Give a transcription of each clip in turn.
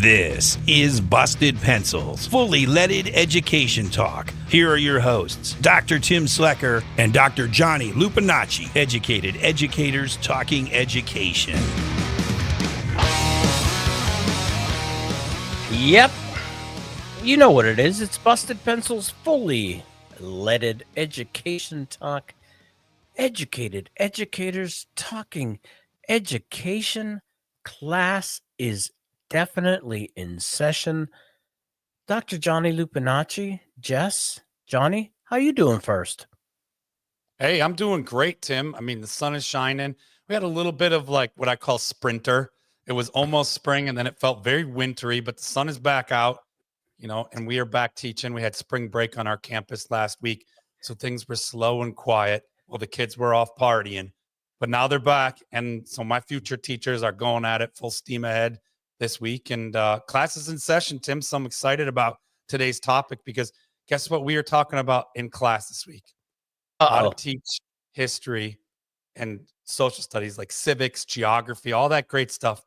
This is Busted Pencils, fully leaded education talk. Here are your hosts, Dr. Tim Slecker and Dr. Johnny Lupinacci, educated educators talking education. Yep. You know what it is. It's Busted Pencils, fully leaded education talk. Educated educators talking education. Class is definitely in session. Dr. Johnny Lupinacci, Jess, Johnny, how you doing first? Hey, I'm doing great, Tim. I mean, the sun is shining. We had a little bit of like what I call sprinter. It was almost spring and then it felt very wintry, but the sun is back out, and we are back teaching. We had spring break on our campus last week. So things were slow and quiet while the kids were off partying. But now they're back. And so my future teachers are going at it full steam ahead this week. And class is in session, Tim. So I'm excited about today's topic because guess what we are talking about in class this week? How to teach history and social studies like civics, geography, all that great stuff,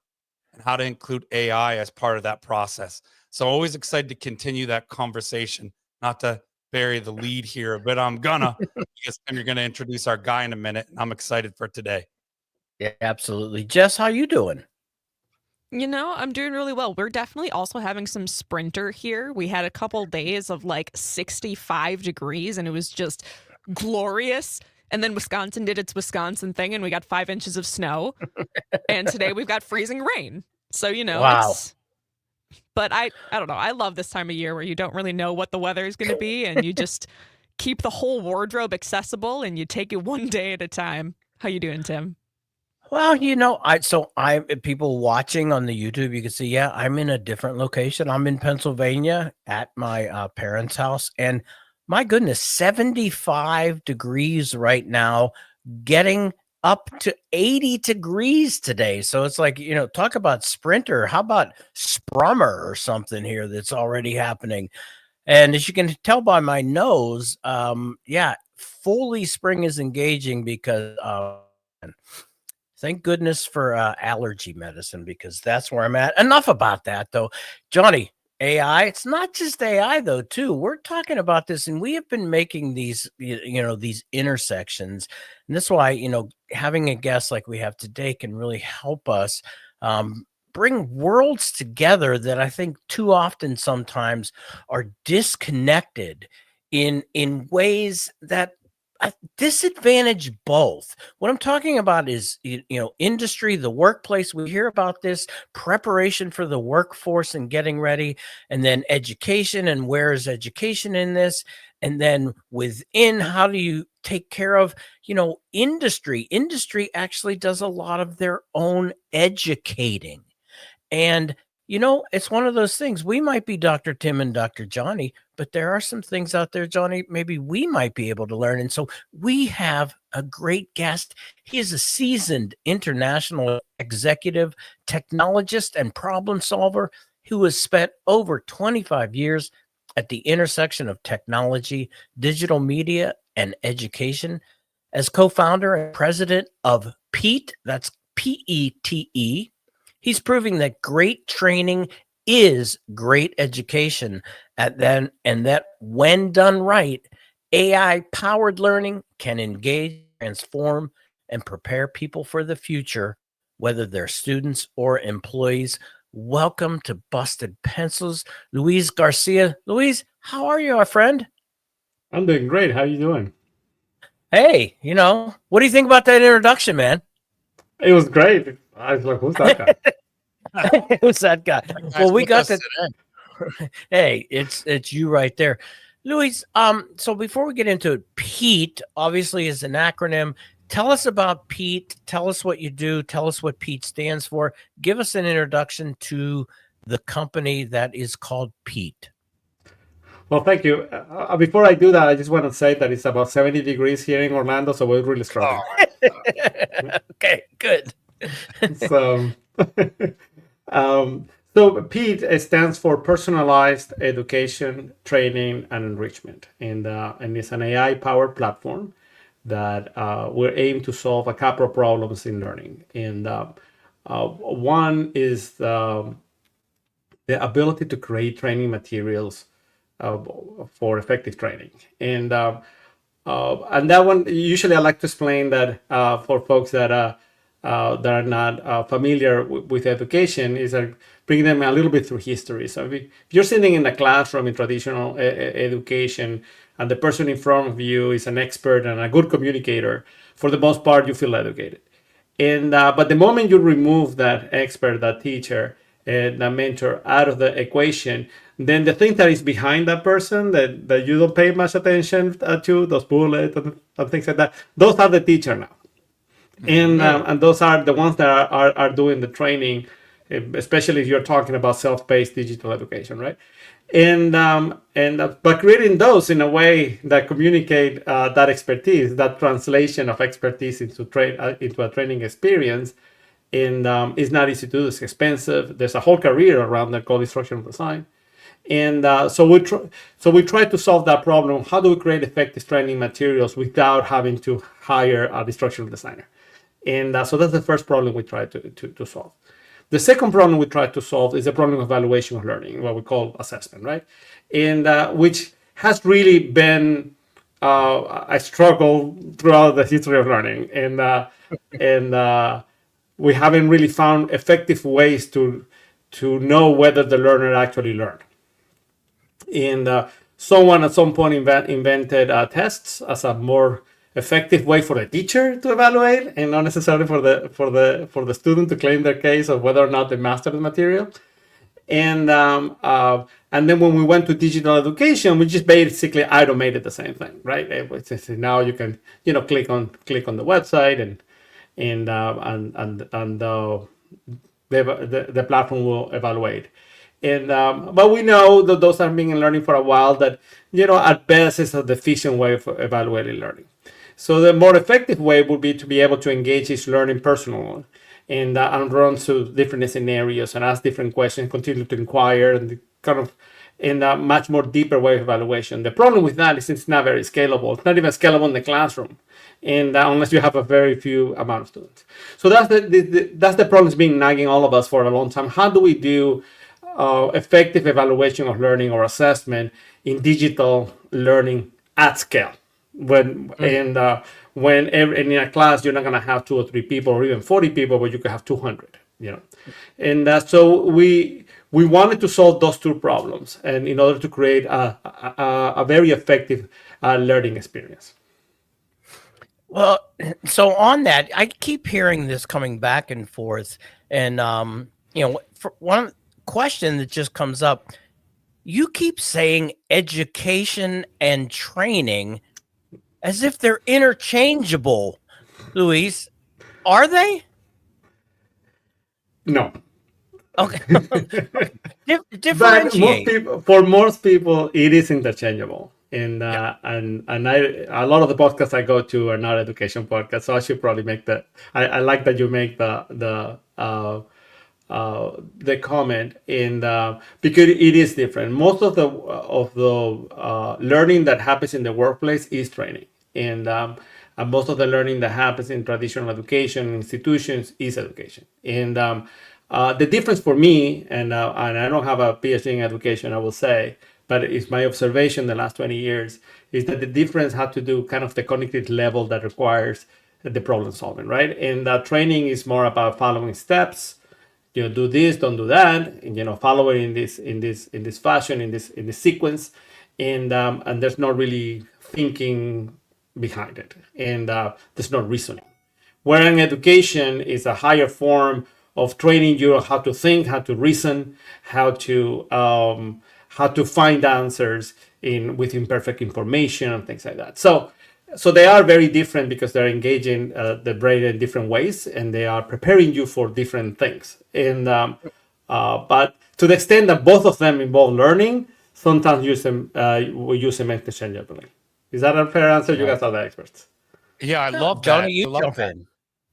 and how to include AI as part of that process. So always excited to continue that conversation, not to bury the lead here, but I'm gonna, because you're going to introduce our guy in a minute, and I'm excited for today. Yeah, absolutely. Jess, how you doing? I'm doing really well. We're definitely also having some sprinter here. We had a couple days of like 65 degrees and it was just glorious. And then Wisconsin did its Wisconsin thing and we got 5 inches of snow. And today we've got freezing rain. So, Wow. But I don't know. I love this time of year where you don't really know what the weather is going to be and you just keep the whole wardrobe accessible and you take it one day at a time. How you doing, Tim? Well, people watching on the YouTube, you can see, yeah, I'm in a different location. I'm in Pennsylvania at my parents' house, and my goodness, 75 degrees right now, getting up to 80 degrees today. So it's like, talk about sprinter. How about sprummer or something here that's already happening? And as you can tell by my nose, fully spring is engaging because thank goodness for allergy medicine, because that's where I'm at. Enough about that, though. Johnny, AI, it's not just AI, though, too. We're talking about this, and we have been making these, these intersections. And that's why, having a guest like we have today can really help us bring worlds together that I think too often sometimes are disconnected in ways that disadvantage both. What I'm talking about is, industry, the workplace. We hear about this preparation for the workforce and getting ready, and then education, and where is education in this? And then within, how do you take care of, industry? Industry actually does a lot of their own educating. And it's one of those things. We might be Dr. Tim and Dr. Johnny, but there are some things out there, Johnny, maybe we might be able to learn. And so we have a great guest. He is a seasoned international executive, technologist, and problem solver who has spent over 25 years at the intersection of technology, digital media, and education. As co-founder and president of PETE, that's PETE, he's proving that great training is great education, and that when done right, AI-powered learning can engage, transform, and prepare people for the future, whether they're students or employees. Welcome to Busted Pencils, Luis Garcia. Luis, how are you, our friend? I'm doing great. How are you doing? Hey, what do you think about that introduction, man? It was great. I was like, who's that guy? Who's that guy? Well, we got that. Hey, it's you right there, Luis. So before we get into it, PETE obviously is an acronym. Tell us about PETE. Tell us what you do. Tell us what PETE stands for. Give us an introduction to the company that is called PETE. Well, thank you. Before I do that, I just want to say that it's about 70 degrees here in Orlando, so we're really struggling. Okay, good. So, so PETE stands for Personalized Education, Training, and Enrichment, and it's an AI-powered platform that we're aiming to solve a couple of problems in learning. And one is the ability to create training materials for effective training. And that one, usually I like to explain that for folks that are not familiar with education, is bring them a little bit through history. So if you're sitting in a classroom in traditional education, and the person in front of you is an expert and a good communicator, for the most part, you feel educated. And but the moment you remove that expert, that teacher, and that mentor out of the equation, then the thing that is behind that person that you don't pay much attention to, those bullets and things like that, those are the teacher now. And those are the ones that are doing the training, especially if you're talking about self-paced digital education, right? But creating those in a way that communicate that expertise, that translation of expertise into a training experience, and it's not easy to do. It's expensive. There's a whole career around that called instructional design. And so we try to solve that problem. How do we create effective training materials without having to hire an instructional designer? And so that's the first problem we try to solve. The second problem we try to solve is the problem of evaluation of learning, what we call assessment, right? And which has really been a struggle throughout the history of learning. And we haven't really found effective ways to know whether the learner actually learned. And someone at some point invented tests as a more effective way for the teacher to evaluate, and not necessarily for the student to claim their case of whether or not they mastered the material. And then when we went to digital education, we just basically automated the same thing, right? Now you can click on the website and the platform will evaluate. And but we know that those have been in learning for a while, that at best is a deficient way of evaluating learning. So the more effective way would be to be able to engage each learning personally and run through different scenarios and ask different questions, continue to inquire, and kind of in a much more deeper way of evaluation. The problem with that is it's not very scalable. It's not even scalable in the classroom, and unless you have a very few amount of students. So that's the problem that's been nagging all of us for a long time. How do we do effective evaluation of learning or assessment in digital learning at scale? When in a class you're not going to have 2 or 3 people or even 40 people, but you could have 200. And so we wanted to solve those 2 problems, and in order to create a very effective learning experience. Well, so on that, I keep hearing this coming back and forth, and for one question that just comes up, you keep saying education and training as if they're interchangeable. Luis, are they? No. Okay. Differentiate. But for most people, it is interchangeable. And a lot of the podcasts I go to are not education podcasts, so I should probably make that. I like that you make the comment, and because it is different. Most of the learning that happens in the workplace is training, and most of the learning that happens in traditional education institutions is education. And the difference for me, and I don't have a PhD in education, I will say, but it's my observation the last 20 years, is that the difference has to do kind of the cognitive level that requires the problem solving, right? And training is more about following steps. Do this, don't do that, and follow it in this fashion, in this sequence, and there's not really thinking behind it, and there's no reasoning. Whereas education is a higher form of training you how to think, how to reason, how to find answers with imperfect information and things like that. So they are very different because they're engaging the brain in different ways, and they are preparing you for different things. And but to the extent that both of them involve learning, sometimes we use them interchangeably. Is that a fair answer? You guys are the experts. Yeah, I love Johnny, that. you jump in.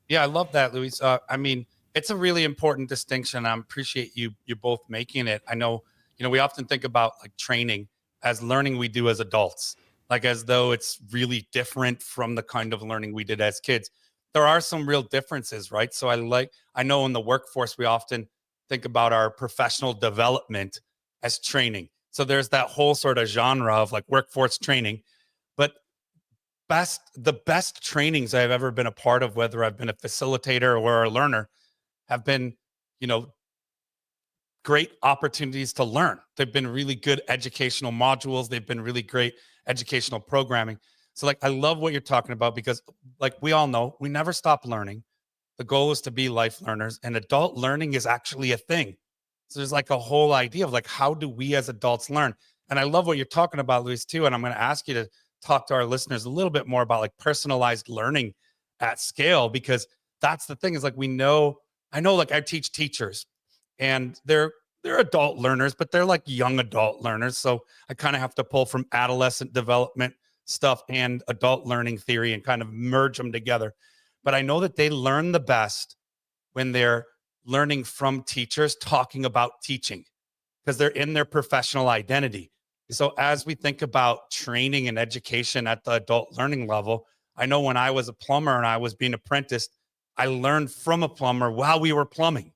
Yeah, I love that, Luis. I mean, it's a really important distinction. I appreciate you both making it. I know, we often think about like training as learning we do as adults, like as though it's really different from the kind of learning we did as kids. There are some real differences, right? So I know in the workforce, we often think about our professional development as training. So there's that whole sort of genre of like workforce training, but the best trainings I've ever been a part of, whether I've been a facilitator or a learner, have been, you know, great opportunities to learn. They've been really good educational modules. They've been really great educational programming. So like, I love what you're talking about, because like we all know, we never stop learning. The goal is to be life learners, and adult learning is actually a thing. So there's like a whole idea of like, how do we as adults learn? And I love what you're talking about, Luis, too. And I'm going to ask you to talk to our listeners a little bit more about like personalized learning at scale, because that's the thing is like, I know like I teach teachers, and they're adult learners, but they're like young adult learners. So I kind of have to pull from adolescent development stuff and adult learning theory and kind of merge them together. But I know that they learn the best when they're learning from teachers talking about teaching, because they're in their professional identity. So as we think about training and education at the adult learning level, I know when I was a plumber and I was being apprenticed, I learned from a plumber while we were plumbing.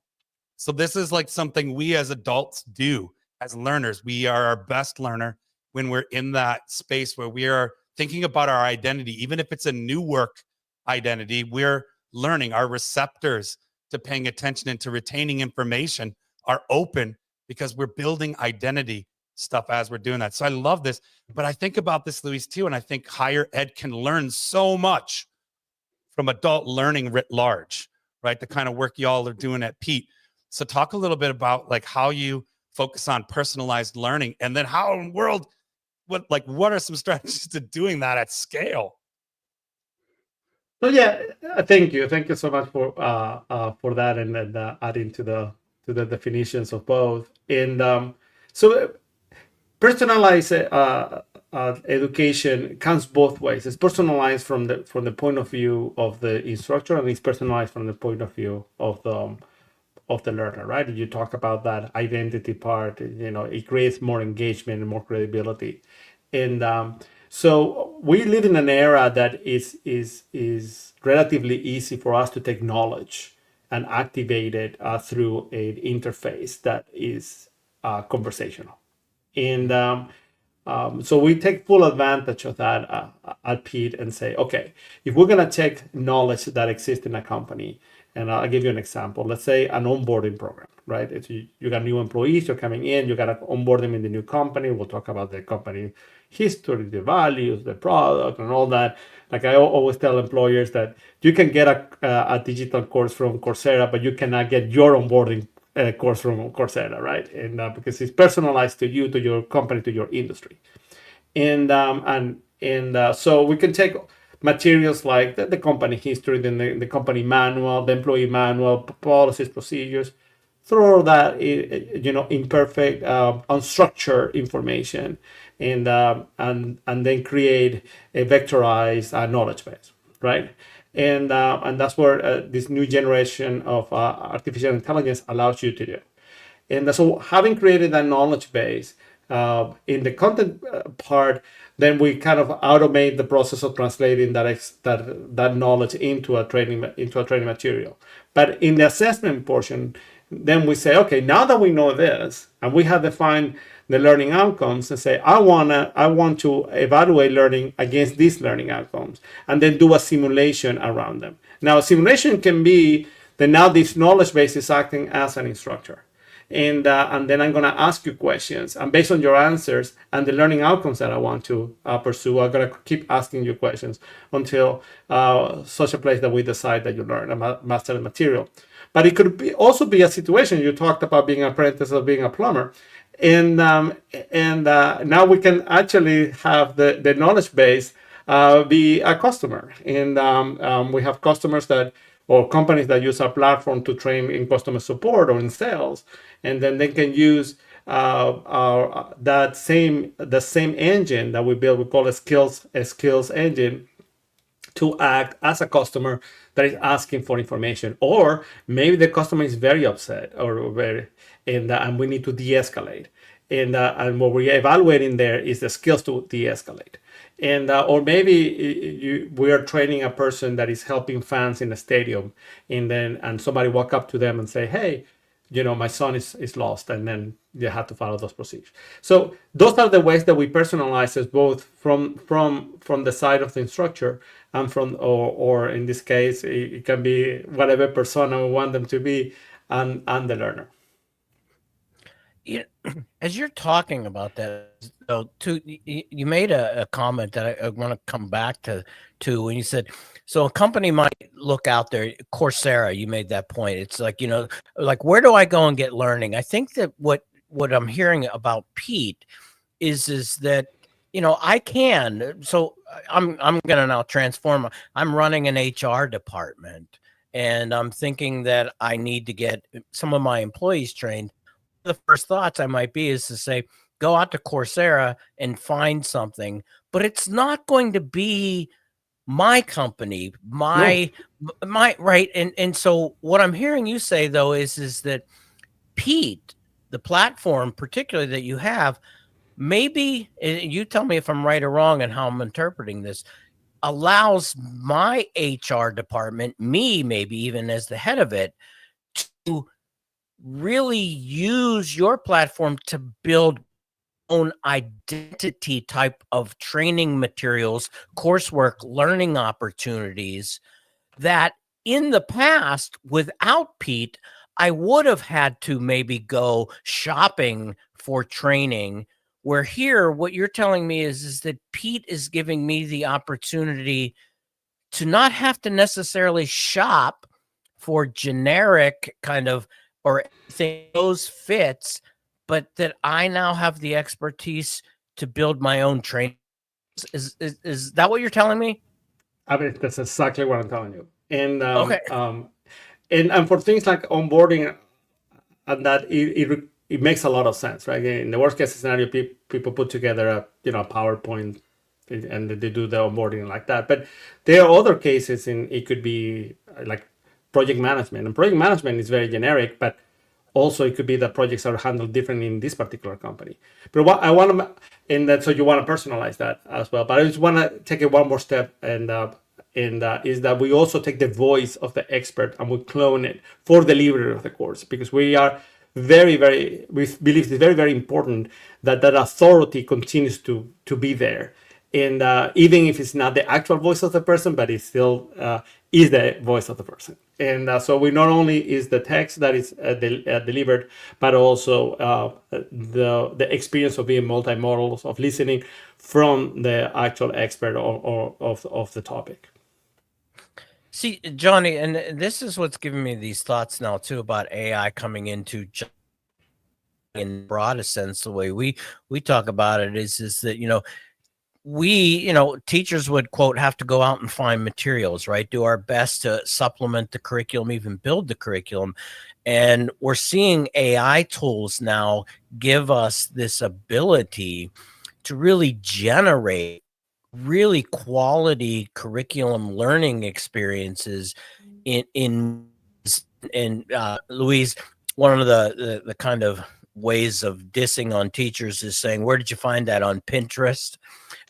So this is like something we as adults do as learners. We are our best learner when we're in that space where we are thinking about our identity. Even if it's a new work identity, we're learning. Our receptors to paying attention and to retaining information are open, because we're building identity stuff as we're doing that. So I love this. But I think about this, Luis, too, and I think higher ed can learn so much from adult learning writ large, right? The kind of work y'all are doing at Pete. So talk a little bit about like how you focus on personalized learning, and then how in the world, what are some strategies to doing that at scale? So yeah, thank you so much for that, and then adding to the definitions of both. And so personalized education comes both ways. It's personalized from the point of view of the instructor, and it's personalized from the point of view of the learner, right? You talk about that identity part. It creates more engagement and more credibility. And so we live in an era that is relatively easy for us to take knowledge and activate it through an interface that is conversational. And so we take full advantage of that at Pete and say, okay, if we're going to take knowledge that exists in a company, and I'll give you an example. Let's say an onboarding program, right? You got new employees, you're coming in, you got to onboard them in the new company. We'll talk about the company history, the values, the product, and all that. Like I always tell employers that you can get a digital course from Coursera, but you cannot get your onboarding course from Coursera, right? And because it's personalized to you, to your company, to your industry. And so we can take materials like the company history, then the company manual, the employee manual, policies, procedures, throw that imperfect, unstructured information, and then create a vectorized knowledge base, right? And that's where this new generation of artificial intelligence allows you to do. And so having created that knowledge base, in the content part, then we kind of automate the process of translating that knowledge into a training material. But in the assessment portion, then we say, okay, now that we know this and we have defined the learning outcomes, and say, I want to evaluate learning against these learning outcomes, and then do a simulation around them. Now, a simulation can be that now this knowledge base is acting as an instructor. And then I'm going to ask you questions, and based on your answers and the learning outcomes that I want to pursue, I'm going to keep asking you questions until such a place that we decide that you learn and master the material. But it could also be a situation. You talked about being an apprentice or being a plumber, and now we can actually have the knowledge base be a customer, and we have customers or companies that use our platform to train in customer support or in sales, and then they can use the same engine that we build. We call a skills engine, to act as a customer that is asking for information, or maybe the customer is very upset and we need to de-escalate, and what we're evaluating there is the skills to de-escalate. And or maybe we are training a person that is helping fans in a stadium, and somebody walk up to them and say, hey, my son is lost, and then you have to follow those procedures. So those are the ways that we personalize it, both from the side of the instructor and from, or in this case, it can be whatever persona we want them to be, and the learner. As you're talking about that, so you made a comment that I want to come back to when you said, so a company might look out there, Coursera, you made that point. It's like, like, where do I go and get learning? I think that what I'm hearing about Pete is that, I can, so I'm going to now transform. I'm running an HR department, and I'm thinking that I need to get some of my employees trained. The first thoughts I might be is to say, go out to Coursera and find something, but it's not going to be my company, my right. And so what I'm hearing you say, though, is that Pete, the platform particularly that you have, maybe, you tell me if I'm right or wrong and how I'm interpreting this, allows my HR department, me maybe even as the head of it, to really use your platform to build own identity type of training materials, coursework, learning opportunities that in the past, without Pete, I would have had to maybe go shopping for training. Where here, what you're telling me is that Pete is giving me the opportunity to not have to necessarily shop for generic kind of, or those fits, but that I now have the expertise to build my own training. Is that what you're telling me? I mean, that's exactly what I'm telling you. And Okay. and for things like onboarding, and that it makes a lot of sense, right? In the worst case scenario, people put together a PowerPoint, and they do the onboarding like that. But there are other cases, and it could be like project management, and project management is very generic, but also it could be that projects are handled differently in this particular company. But what I want to, and that, so you want to personalize that as well. But I just want to take it one more step, and is that we also take the voice of the expert and we clone it for the delivery of the course, because we are we believe it's very, very important that that authority continues to be there. And even if it's not the actual voice of the person, but it still is the voice of the person. And so we not only is the text that is delivered, but also the experience of being multimodal, of listening from the actual expert of the topic. See, Johnny, and this is what's giving me these thoughts now too about AI coming into, in broadest sense, the way we talk about it is that we, teachers would, quote, have to go out and find materials, right? Do our best to supplement the curriculum, even build the curriculum. And we're seeing AI tools now give us this ability to really generate really quality curriculum learning experiences in Louise, one of the kind of ways of dissing on teachers is saying, where did you find that on Pinterest?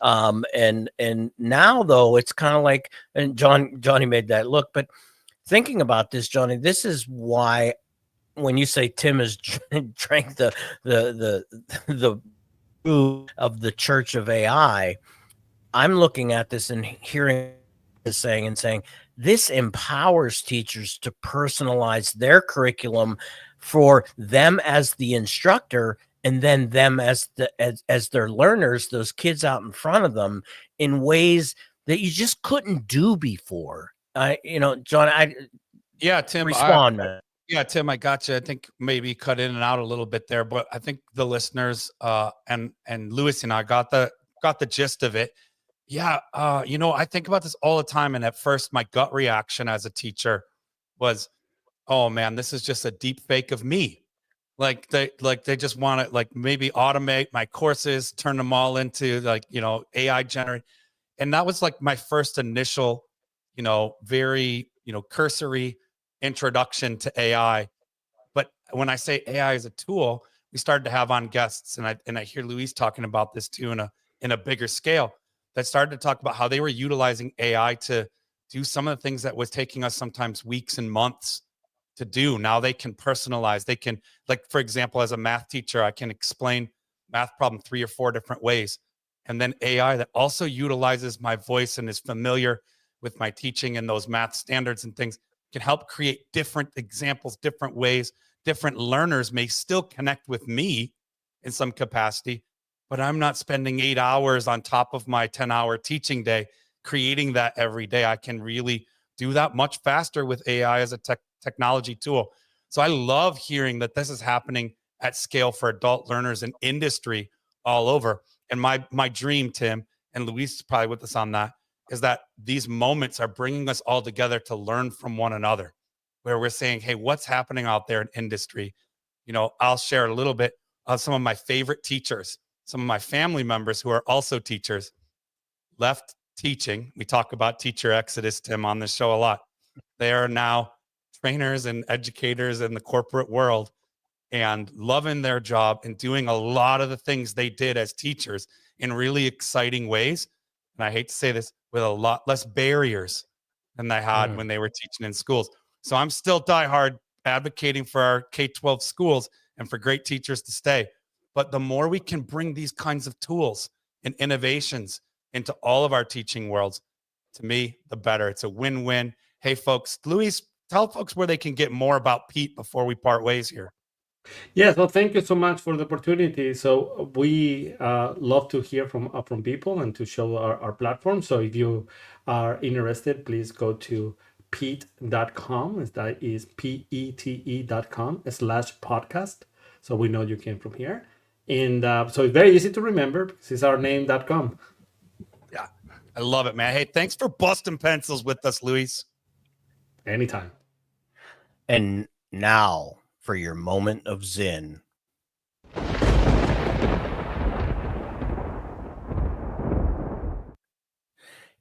And now, though, it's kind of like, and Johnny made that look, but thinking about this, Johnny, this is why when you say Tim has drank the of the church of AI, I'm looking at this and hearing this saying this empowers teachers to personalize their curriculum for them as the instructor, and then them as their learners, those kids out in front of them, in ways that you just couldn't do before. John, Yeah, Tim. respond, man. Yeah, Tim, I got you. I think maybe cut in and out a little bit there, but I think the listeners and Luis and I got the gist of it. Yeah, I think about this all the time, and at first, my gut reaction as a teacher was, "Oh man, this is just a deep fake of me." Like they just want to maybe automate my courses, turn them all into AI generate, and that was like my first initial, very cursory introduction to AI. But when I say AI is a tool, we started to have on guests, and I hear Luis talking about this too in a bigger scale, that started to talk about how they were utilizing AI to do some of the things that was taking us sometimes weeks and months to do. Now they can personalize. They can, like, for example, as a math teacher, I can explain math problem 3 or 4 different ways. And then AI that also utilizes my voice and is familiar with my teaching and those math standards and things can help create different examples, different ways. Different learners may still connect with me in some capacity, but I'm not spending 8 hours on top of my 10-hour teaching day creating that every day. I can really do that much faster with AI as a technology tool. So I love hearing that this is happening at scale for adult learners in industry all over. And my dream, Tim, and Luis is probably with us on that, is that these moments are bringing us all together to learn from one another, where we're saying, hey, what's happening out there in industry? You know, I'll share a little bit of some of my favorite teachers, some of my family members who are also teachers, left teaching. We talk about teacher exodus, Tim, on this show a lot. They are now trainers and educators in the corporate world and loving their job and doing a lot of the things they did as teachers in really exciting ways. And I hate to say this, with a lot less barriers than they had when they were teaching in schools. So I'm still diehard advocating for our K-12 schools and for great teachers to stay. But the more we can bring these kinds of tools and innovations into all of our teaching worlds, to me, the better. It's a win-win. Hey, folks, Luis, tell folks where they can get more about Pete before we part ways here. Yes, well, thank you so much for the opportunity. So we love to hear from people and to show our platform. So if you are interested, please go to pete.com. That is pete.com/podcast. So we know you came from here. And so it's very easy to remember because it's our name.com. Yeah, I love it, man. Hey, thanks for busting pencils with us, Luis. Anytime. And now for your moment of zen.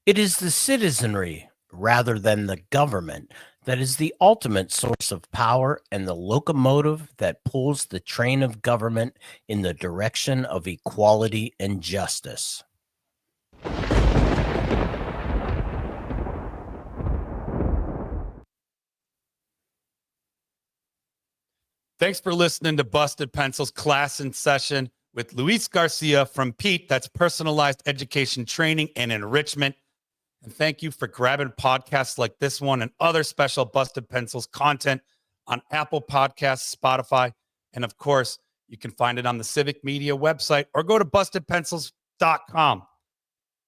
It is the citizenry rather than the government that is the ultimate source of power and the locomotive that pulls the train of government in the direction of equality and justice. Thanks for listening to Busted Pencils Class in Session with Luis Garcia from Pete. That's Personalized Education Training and Enrichment. And thank you for grabbing podcasts like this one and other special Busted Pencils content on Apple Podcasts, Spotify, and of course, you can find it on the Civic Media website or go to bustedpencils.com.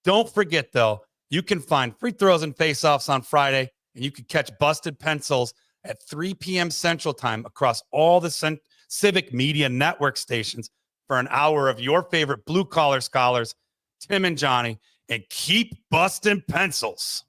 Don't forget, though, you can find free throws and face-offs on Friday, and you can catch Busted Pencils at 3 p.m. Central Time across all the Civic Media network stations for an hour of your favorite blue-collar scholars, Tim and Johnny, and keep busting pencils.